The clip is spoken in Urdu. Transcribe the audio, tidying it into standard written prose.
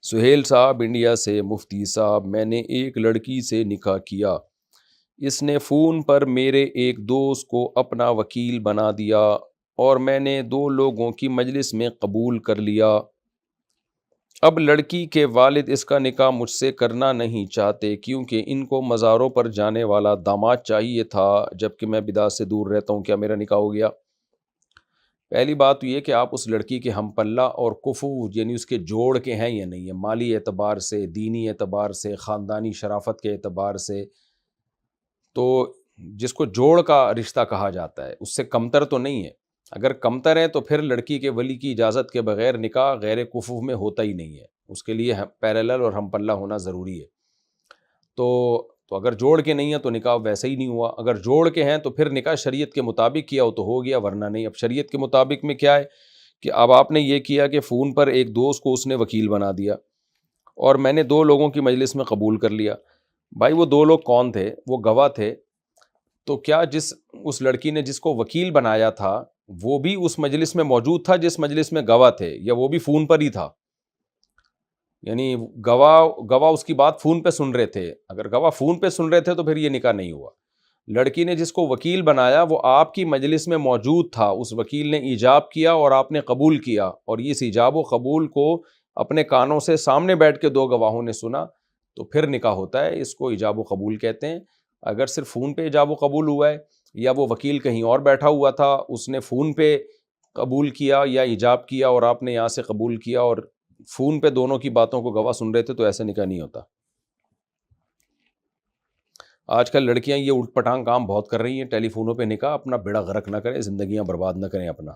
سہیل صاحب انڈیا سے، مفتی صاحب میں نے ایک لڑکی سے نکاح کیا، اس نے فون پر میرے ایک دوست کو اپنا وکیل بنا دیا اور میں نے 2 لوگوں کی مجلس میں قبول کر لیا۔ اب لڑکی کے والد اس کا نکاح مجھ سے کرنا نہیں چاہتے کیونکہ ان کو مزاروں پر جانے والا داماد چاہیے تھا، جبکہ میں بدعت سے دور رہتا ہوں، کیا میرا نکاح ہو گیا؟ پہلی بات تو یہ کہ آپ اس لڑکی کے ہم پلہ اور کفو یعنی اس کے جوڑ کے ہیں یا نہیں ہے، مالی اعتبار سے، دینی اعتبار سے، خاندانی شرافت کے اعتبار سے، تو جس کو جوڑ کا رشتہ کہا جاتا ہے اس سے کمتر تو نہیں ہے۔ اگر کمتر ہے تو پھر لڑکی کے ولی کی اجازت کے بغیر نکاح غیر کفو میں ہوتا ہی نہیں ہے، اس کے لیے پیرالل اور ہم پلہ ہونا ضروری ہے۔ تو اگر جوڑ کے نہیں ہے تو نکاح ویسے ہی نہیں ہوا، اگر جوڑ کے ہیں تو پھر نکاح شریعت کے مطابق کیا ہو تو ہو گیا، ورنہ نہیں۔ اب شریعت کے مطابق میں کیا ہے کہ اب آپ نے یہ کیا کہ فون پر ایک دوست کو اس نے وکیل بنا دیا اور میں نے 2 لوگوں کی مجلس میں قبول کر لیا۔ بھائی وہ 2 لوگ کون تھے؟ وہ گواہ تھے، تو کیا اس لڑکی نے جس کو وکیل بنایا تھا وہ بھی اس مجلس میں موجود تھا جس مجلس میں گواہ تھے، یا وہ بھی فون پر ہی تھا؟ یعنی گواہ اس کی بات فون پہ سن رہے تھے، اگر گواہ فون پہ سن رہے تھے تو پھر یہ نکاح نہیں ہوا۔ لڑکی نے جس کو وکیل بنایا وہ آپ کی مجلس میں موجود تھا، اس وکیل نے ایجاب کیا اور آپ نے قبول کیا، اور اس ایجاب و قبول کو اپنے کانوں سے سامنے بیٹھ کے 2 گواہوں نے سنا، تو پھر نکاح ہوتا ہے، اس کو ایجاب و قبول کہتے ہیں۔ اگر صرف فون پہ ایجاب و قبول ہوا ہے یا وہ وکیل کہیں اور بیٹھا ہوا تھا، اس نے فون پہ قبول کیا یا ایجاب کیا اور آپ نے یہاں سے قبول کیا اور فون پہ دونوں کی باتوں کو گواہ سن رہے تھے، تو ایسے نکاح نہیں ہوتا۔ آج کل لڑکیاں یہ اٹھ پٹانگ کام بہت کر رہی ہیں، ٹیلی فونوں پہ نکاح، اپنا بیڑا غرق نہ کریں، زندگیاں برباد نہ کریں اپنا۔